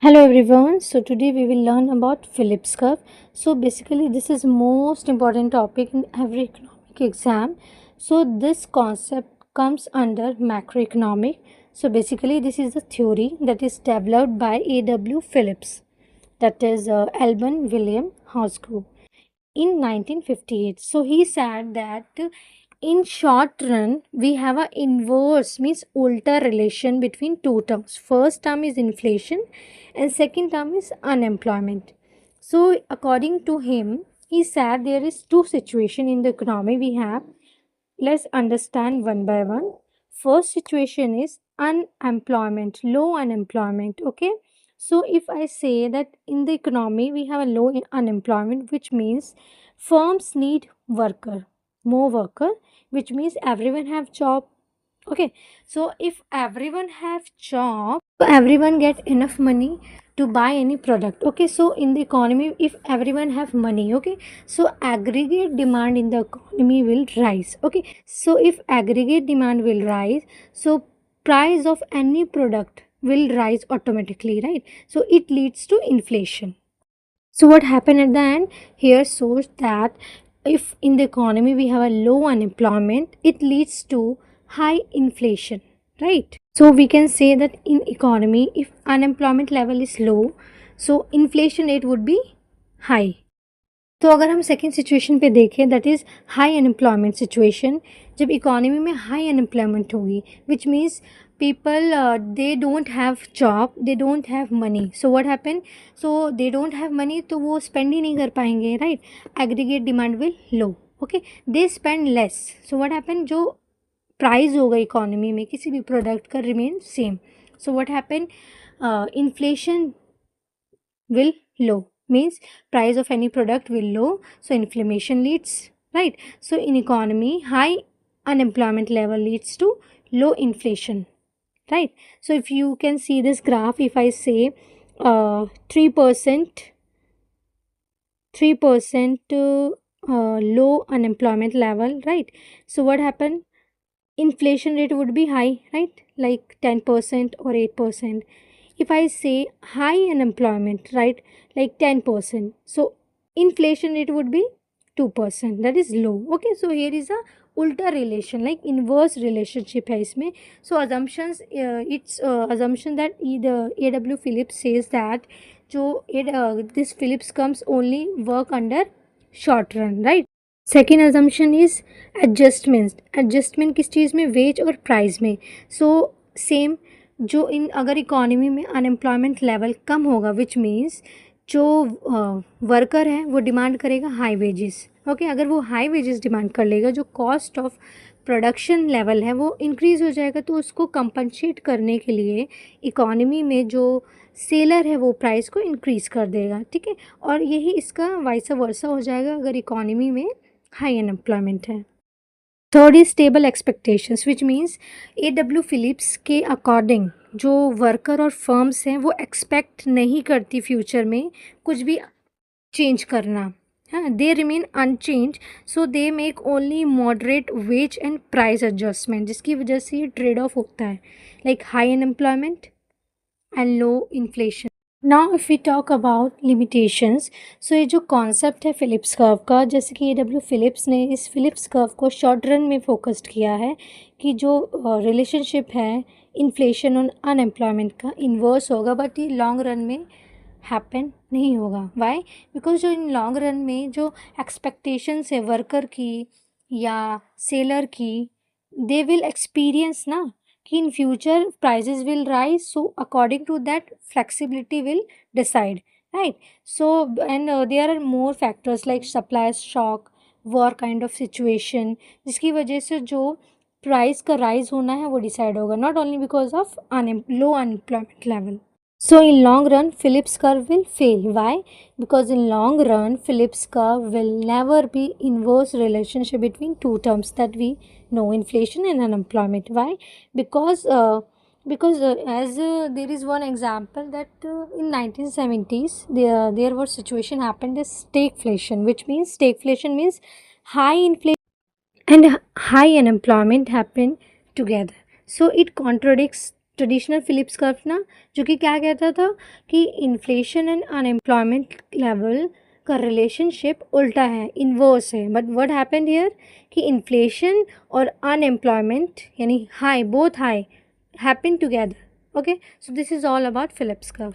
Hello everyone. So today we will learn about Phillips curve. So basically this is most important topic in every economic exam. So this concept comes under macroeconomic. So basically this is a theory that is developed by A.W. Phillips, that is Alban William House Group in 1958. So he said that in short run we have a inverse means ulta relation between two terms. First term is inflation and second term is unemployment. So according to him, he said there is two situation in the economy we have. Let's understand one by one. First situation is unemployment, low unemployment. Okay, so if I say that in the economy we have a low unemployment, which means firms need worker, more worker, which means everyone have job. Okay, so if everyone have job, so everyone get enough money to buy any product. Okay, so in the economy if everyone have money, okay, so aggregate demand in the economy will rise. Okay, so if aggregate demand will rise, so price of any product will rise automatically, right? So it leads to inflation. So what happened at the end here shows that if in the economy we have a low unemployment, it leads to high inflation, right? So we can say that in economy, if unemployment level is low, so inflation rate would be high. तो अगर हम second situation पे देखें, that is high unemployment situation, जब economy में high unemployment होगी, which means people they don't have job, they don't have money, so what happen, so they don't have money तो वो spend ही नहीं कर पाएंगे, right? Aggregate demand will low. Okay, they spend less, so what happen, जो price होगा economy में किसी भी प्रोडक्ट का remain same, so what happen, inflation will low, means price of any product will low, so inflation leads, right? So in economy high unemployment level leads to low inflation, right? So if you can see this graph, if I say 3% 3% low unemployment level, right? So what happened, inflation rate would be high, right? Like 10% or 8%. If I say high unemployment, right, like 10%, so inflation rate would be 2%, that is low. Okay, so here is a ulta relation, like inverse relationship है इसमें. So assumptions, it's assumption that the A.W. Phillips says that जो this Phillips comes only work under short run, right? Second assumption is adjustment किस चीज़ में, veg और price में. So same, जो इन अगर economy में अनएम्प्लॉयमेंट लेवल कम होगा, विच मीन्स जो वर्कर है वो डिमांड करेगा हाई वेजेस. ओके, अगर वो हाई वेजेस डिमांड कर लेगा, जो कॉस्ट ऑफ प्रोडक्शन लेवल है वो इंक्रीज़ हो जाएगा, तो उसको कंपनसेट करने के लिए इकोनॉमी में जो सेलर है वो प्राइस को इंक्रीज़ कर देगा. ठीक है, और यही इसका वाइस वर्सा हो जाएगा अगर इकोनॉमी में हाई अनएम्प्लॉयमेंट है. Third is stable expectations, which means A.W. Phillips के अकॉर्डिंग जो वर्कर और फर्म्स हैं वो एक्सपेक्ट नहीं करती फ्यूचर में कुछ भी चेंज करना. हाँ, they remain unchanged, so they make only moderate wage and price adjustment, जिसकी वजह से ये ट्रेड ऑफ होता है, like high unemployment and low inflation. Now if we talk about limitations, so ये जो कॉन्सेप्ट है फिलिप्स कर्व का, जैसे कि A.W. फिलिप्स ने इस फिलिप्स कर्व को शॉर्ट रन में फोकस्ड किया है कि जो रिलेशनशिप है इन्फ्लेशन और अनएम्प्लॉयमेंट का इन्वर्स होगा, बट ये लॉन्ग रन में हैपन नहीं होगा. वाई? बिकॉज जो इन लॉन्ग रन में जो एक्सपेक्टेशंस है वर्कर की या सेलर की, दे विल एक्सपीरियंस ना कि in future prices will rise, so according to that flexibility will decide, right? So and there are more factors like supply shock, war kind of situation, जिसकी वजह से जो price का rise होना है वो डिसाइड होगा, not only because of low unemployment level. So in long run Phillips curve will fail. Why? Because in long run Phillips curve will never be inverse relationship between two terms that we know, inflation and unemployment. Why? Because as there is one example that in 1970s there was situation happened as stagflation, which means stagflation means high inflation and high unemployment happen together. So it contradicts traditional Phillips curve ना, जो कि क्या कहता था कि inflation and unemployment level का relationship उल्टा है, इन्वर्स है. बट व्हाट हैपेंड हियर कि इन्फ्लेशन और अनएम्प्लॉयमेंट यानी high, both high happen together. Okay, so this is all about Phillips curve.